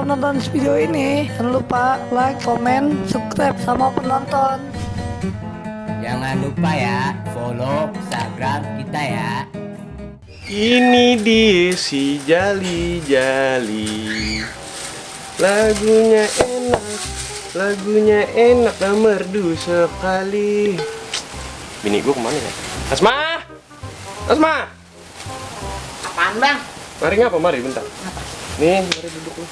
udah nonton video ini, jangan lupa like, komen, subscribe sama penonton. Jangan lupa ya, follow Instagram kita ya. Ini dia si Jali-Jali. Lagunya enak dan merdu sekali. Bini gue kemana ya? Asma! Asma! Apaan bang? Mari ngapa? Mari bentar. Nih, mari duduk lu.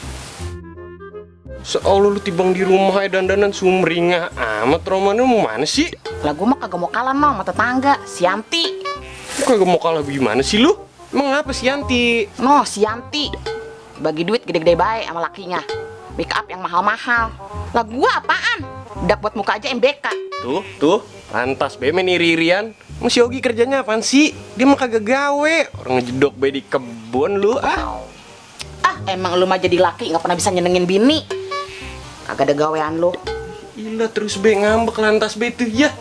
Seolah lu tibang di rumah dandanan sumringah amat. Roman lu mau mana sih? Lah gue mah kagak mau kalah no sama tetangga, si Yanti. Lu kagak mau kalah gimana sih lu? Emang apa si Yanti? No, si Yanti bagi duit gede-gede baik sama lakinya. Make up yang mahal-mahal. Lah gue apaan? Udah buat muka aja MBK. Tuh, lantas bemen iri-irian. Mas Yogi kerjanya apaan sih? Dia mah kagak gawe. Orang ngejedok bayi di kebun lu ah. Ah, emang lu mah jadi laki nggak pernah bisa nyenengin bini. Kagak ada gawean lu. Gila terus be ngambek lantas be tuh. Ya.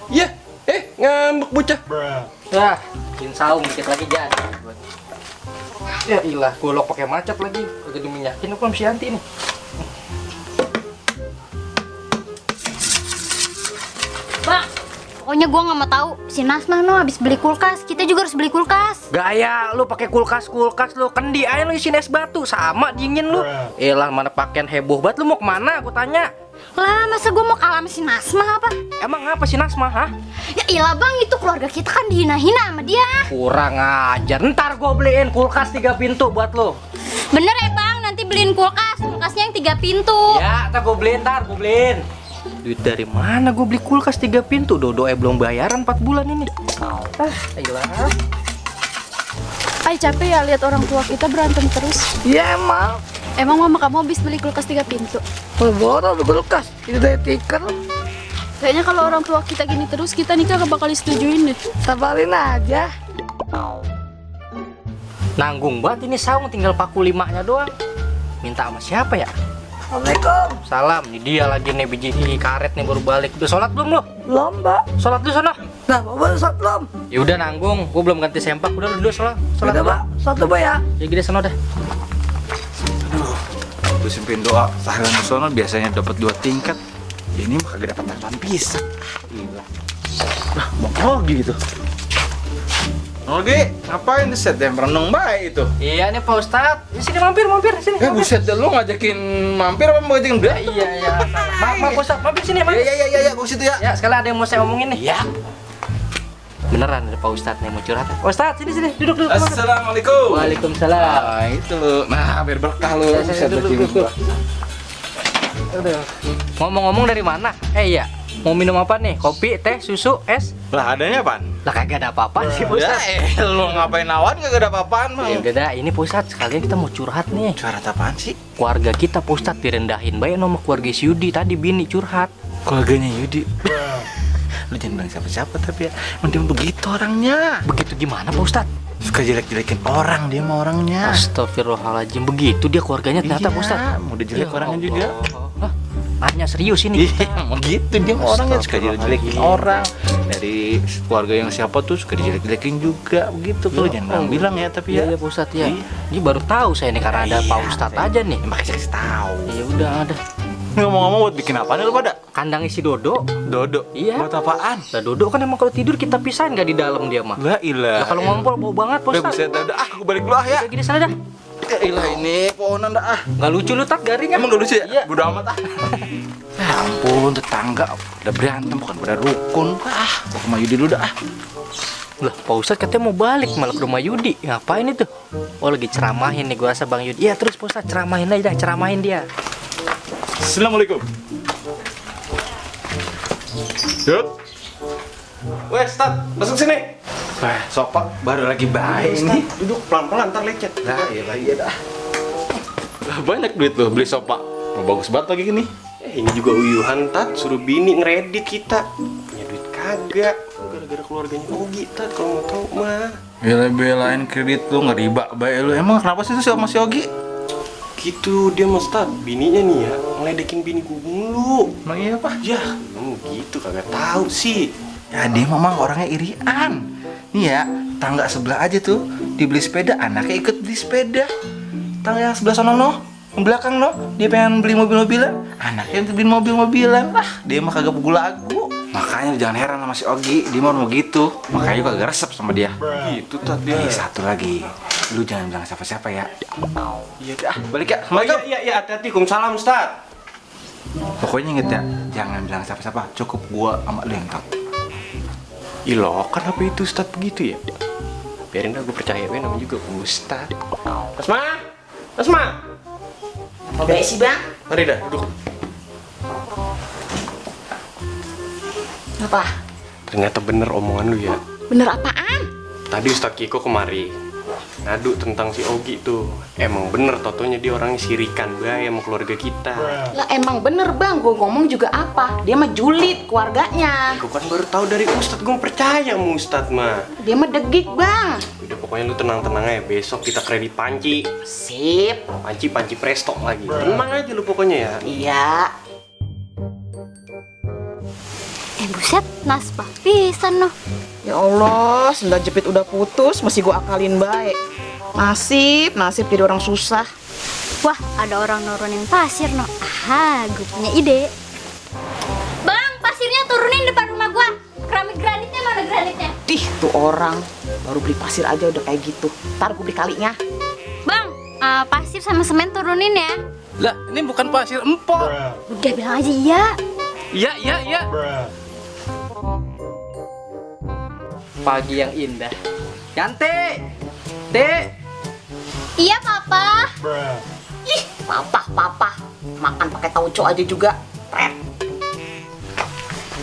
Ngambek bocah. Ya, bikin saung dikit lagi jadi. Ya ilah, golok pakai macet lagi. Kagak diminyakin apa si Yanti nih. Bang, pokoknya gua nggak mau tahu si Nasma no habis beli kulkas. Kita juga harus beli kulkas. Gaya lu pakai kulkas lu kendi aja lu isiin es batu sama dingin lu. Elah mana pakaian heboh banget lu mau kemana? Aku tanya. Lah, masa gua mau kalah sama si Nasma apa? Emang apa sih Nasma, ha? Ya ilah bang, itu keluarga kita kan dihina-hina sama dia. Kurang ajar. Ntar gua beliin kulkas 3 pintu buat lu. Bener ya bang, nanti beliin kulkasnya yang 3 pintu. Ya, ntar gua beliin. Duit dari mana gua beli kulkas 3 pintu? Dodo belum bayaran 4 bulan ini. Ilah. Ay capek ya lihat orang tua kita berantem terus. Ya emang, Emang mama kamu habis beli kulkas 3 pintu? berborol kulkas, itu dari tikar. Kayaknya kalau orang tua kita gini terus kita nikah gak bakal disetujuin deh. Sabarin aja. Nanggung banget ini saung, tinggal paku 5-nya doang. Minta sama siapa ya? Assalamualaikum. Salam, ini dia lagi nih biji karet nih baru balik. Udah sholat belum lo? Belum, Mbak. Sholat dulu sana. Nah, Bapak sholat belum? Ya udah nanggung, gua belum ganti sempak. Udah lu dulu sholat. Sholat Udah, dulu. Mbak. Satu, Mbak ya. Ya gini sana dah. Gue simpen doa tahlilan musono biasanya dapat 2 tingkat. Ya, ini mah kagak dapat tambahan bisa. Gila. Nah, mau gitu. Oke, ngapain di set yang renung baik itu? Iya nih Pak Ustadz. Di sini mampir sini. Buset dah, lu ngajakin mampir apa mau ngajakin dia? Iya. Maaf Pak Ustadz, mampir sini mampir. Iya, gua situ ya. Ya, sekalian ada yang mau saya omongin nih. Ya. Beneran ada Pak Ustadz nih mau curhat. Pak Ustadz, sini duduk. Assalamualaikum. Waalaikumsalam. Nah, itu lu. Nah, biar berkah lu. Buset dah, Duduk. Aduh. Ngomong-ngomong dari mana? Iya. Mau minum apa nih? Kopi, teh, susu, es? Lah, adanya apaan? Lah kagak ada apa-apa sih Pak Udah, Ustadz. lu ngapain nawan kagak ada apa-apaan mah. Ya udah dah, ini Pak Ustadz, sekalian kita mau curhat nih. Curhat apaan sih? Keluarga kita Pak Ustadz direndahin baik sama keluarga si Yudi tadi bini curhat. Keluarganya Yudi. Lu jangan bilang siapa-siapa tapi ya emang dia begitu orangnya. Begitu gimana Pak Ustadz? Suka jelek-jelekin orang dia mah orangnya. Astagfirullahaladzim, begitu dia keluarganya ternyata Pak Ustadz. Iya, udah jelek orangnya juga. Hah? Nanya serius ini? Iya, emang gitu dia mah orangnya suka jelek-jelekin orang. Dari keluarga yang siapa tuh suka dijelek-jelekin juga begitu. Kalau jangan bilang ya tapi ya. Iya Pak Ustadz ya. Iya. Ini baru tahu saya nih karena ada Pak Ustadz aja nih. Makanya saya kasih tahu. Ya udah ada. Ngomong-ngomong buat bikin apa nih lu pada? Kandang isi Dodo. Dodo. Iya. Buat apaan? Lah Dodo kan emang kalau tidur kita pisahin nggak di dalam dia mah. Lah ilah. Lah kalau ngompol bau banget Pak Ustadz. Buset dah, aku balik dulu ah ya. Udah gini sana dah. Ilah ini pohonan dah ah. Nggak lucu lu tak garing Emang gak lucu ya? Iya. Bodo amat ah. Ya ampun, tetangga udah berantem bukan pada rukun. Ah, gua ke rumah Yudi dulu dah ah. Lah Pak Ustadz katanya mau balik malah ke rumah Yudi. Ngapain itu? Oh lagi ceramahin nih gua rasa Bang Yudi. Iya terus Pak Ustadz ceramahin aja, ceramahin dia. Assalamualaikum. Yud. Weh, Stat, masuk sini. Wah, sopak baru lagi baik ini. Duduk pelan-pelan ntar lecet. Nah, iya dah. Lah, banyak duit lo beli sopak. Oh, bagus banget lagi gini. Ini juga uyuhan Tat, suruh bini ngeredit kita. Punya duit kagak. Gara-gara keluarganya Ogi Tat kalau mau tahu mah. Bela-belain kredit lu ngeriba baik lu. Emang kenapa sih itu sama si Ogi? Gitu dia mas Tat, bininya nih ya ngeledekin bini gue mulu. Emang iya apa? Ya, gitu kagak tahu sih. Ya dia memang orangnya irian. Nih ya, tangga sebelah aja tuh dibeli sepeda, anaknya ikut beli sepeda. Tangga yang sebelah sono no, belakang no, dia pengen beli mobil-mobilan, anaknya beli mobil-mobilan. Dia mah kagak buku lagu. Makanya lu jangan heran sama si Ogi, dia mau gitu. Makanya lu kagak resep sama dia. Gitu tuh dia. Satu lagi, lu jangan bilang siapa-siapa ya. Iya dah, balik ya. Assalamualaikum. Iya, hati-hati. Salam, Ustaz. Pokoknya inget ya, jangan bilang siapa-siapa. Cukup gua sama lu yang tahu. Ilo, kenapa itu Ustaz begitu ya? Biarin dah, gue percaya namanya juga Ustaz. Asma! Apa baik sih bang? Mari dah, duduk. Apa? Ternyata bener omongan lu ya. Bener apaan? Tadi Ustaz Kiko kemari ngadu tentang si Ogi tuh. Emang bener totonya dia orangnya sirikan bay sama keluarga kita. Lah emang bener bang, gue ngomong juga apa? Dia mah julid keluarganya. Gue kan baru tahu dari Ustadz, gue percaya sama Ustadz mah. Dia mah degik bang. Udah pokoknya lu tenang-tenang aja, besok kita kredit panci. Sip. Panci presto lagi. Tenang aja lu pokoknya ya. Iya. Buset, nasbah pisan noh. Ya Allah, sendal jepit udah putus, masih gue akalin baik. Nasib jadi orang susah. Wah, ada orang nurunin pasir noh. Aha, gue punya ide. Bang, pasirnya turunin depan rumah gua. Keramik granitnya mana granitnya? Ih, tuh orang baru beli pasir aja udah kayak gitu. Ntar gue beli kalinya. Bang, pasir sama semen turunin ya. Lah, ini bukan pasir empok. Udah bilang aja iya. Iya. Pagi yang indah. Cantik. Dek. Iya, Papa. Ih, papa. Makan pakai tauco aja juga. Pret.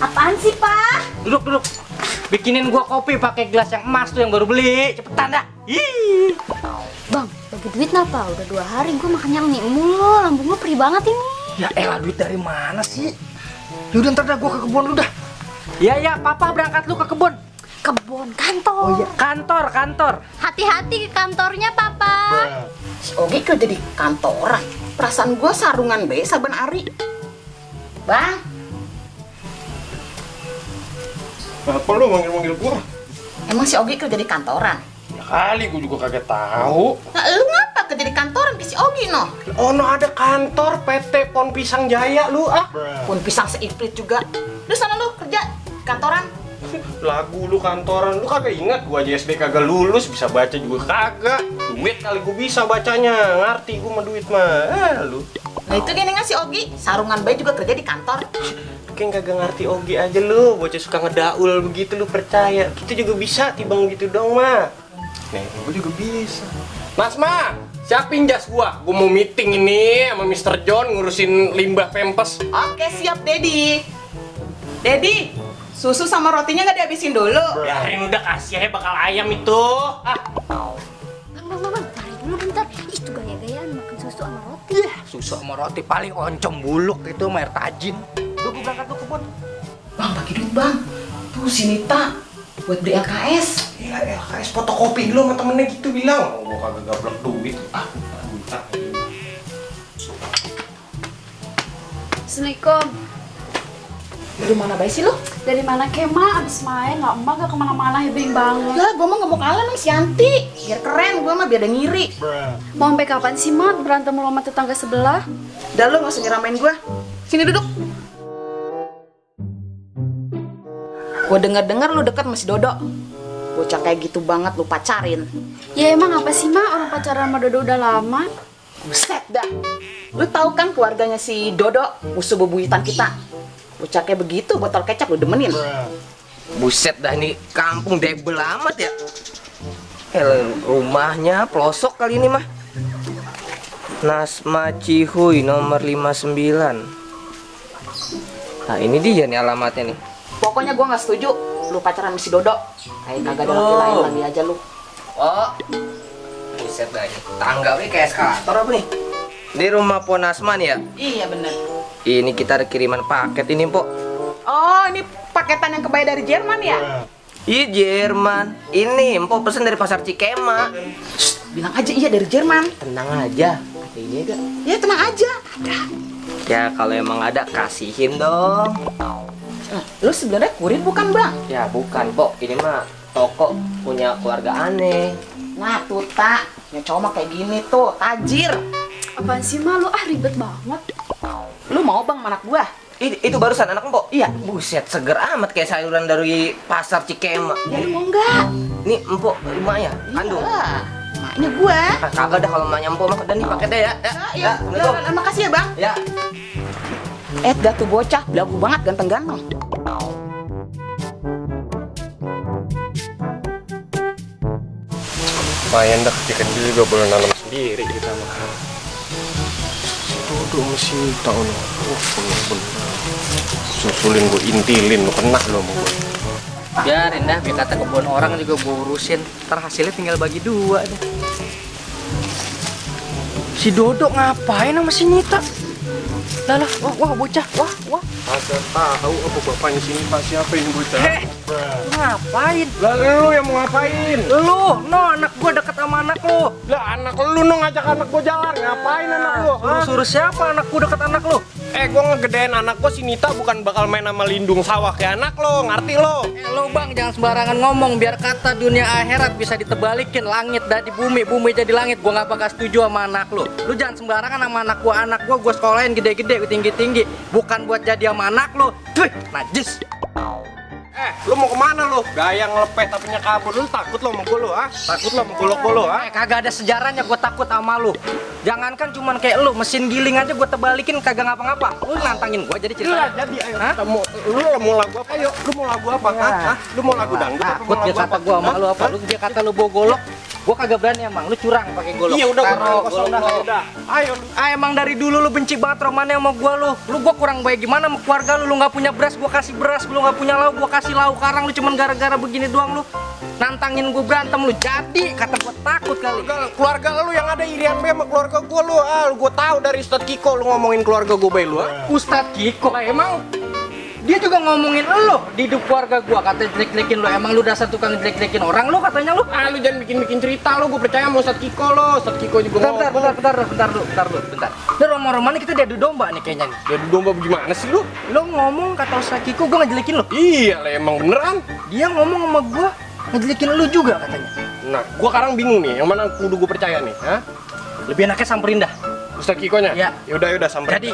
Apaan sih, Pak? Duduk. Bikinin gua kopi pakai gelas yang emas tuh yang baru beli. Cepetan dah. Ih. Bang, bagi duit napa? Udah 2 hari gua makannya mie mulu. Lambung gua perih banget ini. Ya elah, duit dari mana sih? Yaudah ntar dah gua ke kebun dulu dah. Iya, Papa berangkat lu ke kebun. Kebun, kantor. Oh iya, kantor. Hati-hati ke kantornya, Papa. Si Ogi kerja di kantoran. Perasaan gua sarungan be saben hari. Bang, Apa lu manggil gua? emang si Ogi kerja di kantoran? Ya kali gua juga kagak tahu. Nah, lu ngapa kerja di kantoran ke si Ogi no? Oh no, ada kantor PT Pon Pisang Jaya lu ah. Pun pisang seiprit juga. Lu sana lu kerja kantoran. Lagu lu kantoran, lu kagak ingat gua aja SD kagak lulus, bisa baca juga kagak. Duit kali gua bisa bacanya, ngerti gua mah duit mah. Lu. Nah itu dia nih si Ogi, sarungan bayi juga kerja di kantor. Kayak kagak ngerti Ogi aja lu, bocah suka ngedaul begitu lu percaya. Kita juga bisa tibang gitu dong mah. Nih, gua juga bisa. Mas Ma, siapin jas gua. Gua mau meeting ini sama Mr. John ngurusin limbah pempes. Oke siap Dedi. Dedi, susu sama rotinya nggak dihabisin dulu. Biarin udah kasih aja bakal ayam itu. Bang, tarik dulu bentar. Itu gaya-gayaan makan susu sama roti. Susu sama roti paling oncom buluk itu sama air tajin. Gua berangkat tuh kebun. Bang bagi duit bang. Tuh si Nita buat beli LKS. Ya, LKS fotokopi dulu sama temennya gitu bilang. Gua kagak gablek duit. Assalamualaikum. Dari mana bayi sih lo? Dari mana Kema? Abis main, nggak emak gak kemana-mana, hebring banget. Lah, gua mah nggak mau kalah sama si Yanti. Biar keren, gua mah biar ada ngiri. Mau sampai kapan sih, Mak? Berantem mulu sama tetangga sebelah? Udah lo nggak usah nyeramain gua. Sini duduk. Gua dengar lu deket sama si Dodo. Bocah kayak gitu banget lu pacarin. Ya emang apa sih, Mak? Orang pacaran sama Dodo udah lama. Buset dah. Lu tahu kan keluarganya si Dodo, musuh bebuyutan kita. Bocah kayak begitu, botol kecap lu demenin. Buset dah, ini kampung debel amat ya. Rumahnya pelosok kali ini mah. Nasma Cihuy nomor 59. Nah ini dia nih alamatnya nih. Pokoknya gua nggak setuju lu pacaran sama si Dodo. Kayak kagak ada laki lain lagi aja lu. Oh, buset dah, ini tangga nih kayak eskalator apa nih? Di rumah Po Nasman ya? Iya bener. Ini kita ada kiriman paket ini, Po. Oh, ini paketan yang kebayar dari Jerman ya? Iya Jerman. Ini Empok pesen dari pasar Cikema. Shh, bilang aja iya dari Jerman. Tenang aja. Ada ini gak? Ya tenang aja. Ya kalau emang ada kasihin dong. Lu sebenarnya kurir bukan bang? Ya bukan, Pok. Ini mah toko punya keluarga aneh. Nah tuh tak, ya cowok mah kayak gini tuh, tajir. Apaan sih malu? Ah ribet banget. Lu mau bang sama anak gua? Itu barusan anak empok? Iya. Buset, seger amat kayak sayuran dari pasar Cikema. Ya lu mau nggak? Nih empok, emaknya, kandung. Wah, maknya gua. Ah, kagak dah kalau emaknya empok mah. Dan nih paketnya ya. Iya, makasih ya bang. Ya. Dah tuh bocah, belagu banget ganteng-ganteng. Lumayan dah kecil-kecil juga boleh nanam sendiri kita mah. Dodo mesti tahu no. Bener-bener. Susulin gue intilin lo kena lo mau gue. Biarin dah, biar kata kebun orang juga gue urusin. Ntar hasilnya tinggal bagi 2 deh. Si Dodo ngapain sama si Nita? Lah, wah bocah, wah. Agak tahu apa bapaknya sini Pak, siapa ini bocah? Lu ngapain? Lah lu yang mau ngapain? Lu, anak gua deket sama anak lu. Lah anak lu ngajak anak gua jalan, ngapain anak lu? Suruh siapa anak gua deket anak lu? Gua ngegedein anak gua si Nita bukan bakal main sama lindung sawah kayak anak lo, ngerti lo? Lu bang, jangan sembarangan ngomong biar kata dunia akhirat bisa ditebalikin. Langit dari bumi, bumi jadi langit. Gua nggak bakal setuju sama anak lu. Lu jangan sembarangan sama anak gua sekolahin gede-gede, tinggi-tinggi. Bukan buat jadi sama anak lu. Wih, najis. Lu mau kemana lu? Gaya ngelepeh tapi kabur, lu takut lo sama gua lu, ah? Takut lo sama golok gua lu, ah? Kagak ada sejarahnya gua takut sama lu. Jangankan cuman kayak lu, mesin giling aja gua tebalikin kagak ngapa-ngapa. Lu nantangin gua jadi ceritanya. Jadi ayo kita mau lagu apa? Ayo, lu mau lagu apa? Hah? Lu mau lagu dangdut? Takut dia kata gua sama lu apa? Lu dia kata lu bawa golok. Gua kagak berani emang, lu curang pakai golok. Iya udah, golok udah. Ayo lu. Emang dari dulu lu benci banget romannya sama gua lu. Gua kurang baik gimana sama keluarga lu? Lu nggak punya beras, gua kasih beras. Lu nggak punya lauk, gua kasih lauk. Karang lu cuman gara-gara begini doang lu. Nantangin gua berantem lu. Jadi kata gua takut kali. Keluarga lu yang ada irian be sama keluarga gua lu. Gua tahu dari Ustadz Kiko lu ngomongin keluarga gua be lu, ah. Ustadz Kiko emang dia juga ngomongin lo di hidup keluarga gua, katanya jelek-jelekin lo. Emang lu dasar tukang jelek-jelekin orang lo katanya lu. Lu jangan bikin cerita lu, gua percaya sama Ustadz Kiko lo. Ustadz Kiko juga Bentar lu. Ini roman-roman kita diadu domba nih kayaknya nih. Diadu domba gimana sih lu? Lo ngomong kata Ustadz Kiko gua ngejelekin lo. Iya lah emang beneran. Dia ngomong sama gua ngejelekin lo juga katanya. Nah, gua sekarang bingung nih, yang mana kudu gua percaya nih, ha? Lebih enaknya samperin dah. Ustadz Kikonya? Iya. Yaudah samperin. Jadi,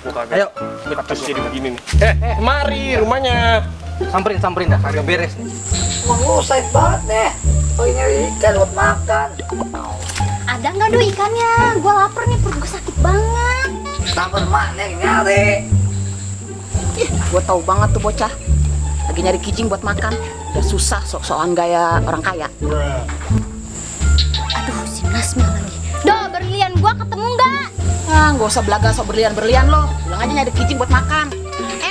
gua kagak. ayo, Terus jadi begini nih. Mari rumahnya. samperin dah. Kagak beres nih. Wah, lu sayang banget nih. Oh, ini ikan buat makan. Ada nggak do ikannya? Gua lapar nih, perut gua sakit banget. Sampai mana yang nyari? Gua tahu banget tuh bocah. Lagi nyari kijing buat makan. Udah susah sok-sokan gaya orang kaya. Aduh, si Nasma lagi. Do, berlian gua ketemu nggak? Ah, nggak usah belaga sok berlian-berlian lo. Bilang aja nyari kijing buat makan.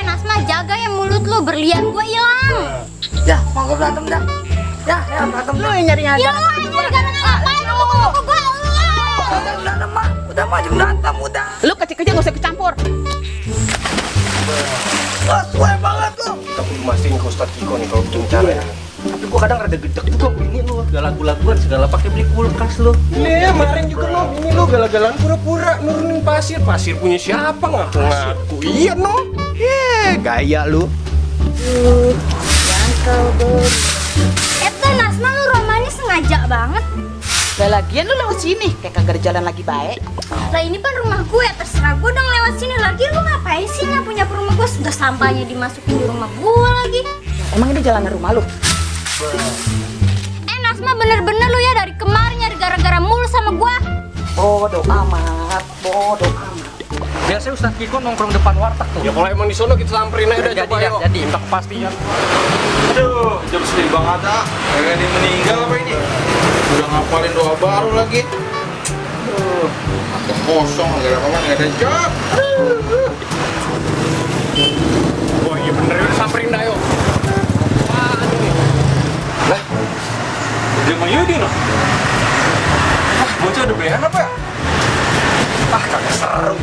Nasma, jaga ya mulut lu, berlian gua hilang. Ya, mau berantem dah. Ya, berantem Lu dah. yang nyari-nyari. Ya, lu nyari garangan ngapain? Lu buku gua. Berantem mah. Udah maju berantem, udah. Lu kecil-kecil nggak usah kecampur. Wah, suwe banget lu. Kita perlu mastiin ke Ustadz Kiko nih kalau bikin cara ya. Tapi gua kadang rada gedek juga ini lu. Gak lagu-laguan segala pakai beli kulkas lu. Iya, kemarin juga lo ini lo gagal-galan pura-pura nurunin pasir. Pasir punya siapa ngaku-ngaku? Iya no. Gaya lu. Itu Nasma, lu romanya sengaja banget. Udah lagian lu lewat sini kayak kagak ada jalan lagi baik. Lah ini kan rumah gue, terserah gue dong lewat sini. Lagi lu ngapain sih nyapu-nyapu rumah gue? Sudah sampahnya dimasukin di rumah gue lagi. Emang ini jalanan rumah lu? Nasma, bener-bener lu ya dari kemarin nyari gara-gara mulu sama gue. Bodoh amat. Biasanya Ustadz Kiko nongkrong depan warteg tuh. Ya kalau emang di sono kita samperin aja udah Jadi, coba yuk. jadi. Minta kepastian. Aduh, jam sedih banget ah. Kagak ada yang meninggal apa ini? Udah ngapalin doa baru lagi. Aduh, aku kosong, nggak ada apa-apa, nggak ada job. Wah iya bener yuk samperin dah yuk. Lah, dia sama Yudi noh. Bocah udah behan apa ya? Kagak seru.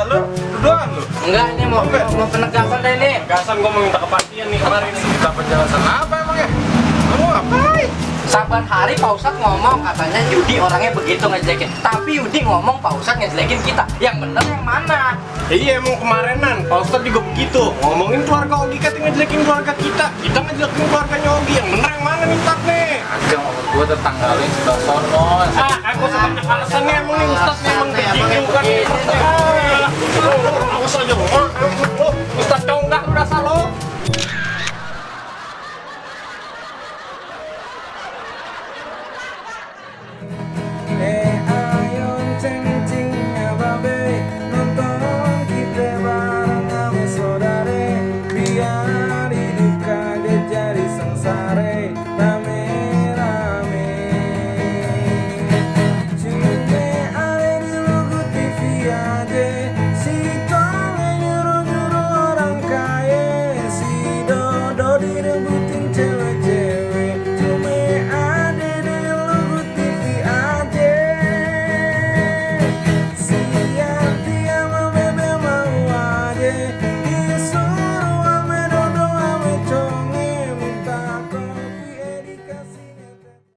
Lu doang lu. Enggak, ini mau penegasan deh nih. Gasan gua mau minta kepastian nih kemarin nih. Kita penjelasan apa emang ya? Kamu ngapain? Saban hari Pak Ustadz ngomong katanya Yudi orangnya begitu ngejelekin. Tapi Yudi ngomong Pak Ustadz ngejelekin kita. Yang bener yang mana? Iya emang kemarinan, Pak Ustadz juga begitu. Ngomongin keluarga Ogi katanya ngejelekin keluarga kita. Kita ngejelekin keluarganya Ogi. Yang bener yang mana nih Ustadz nih? Agak menurut gua tetangga lu yang sebelah sono. Aku sebanyak alasannya emang nih Ustadz nih emang begini bukan. Awas aja lu, Ustadz conggak lu rasa lo.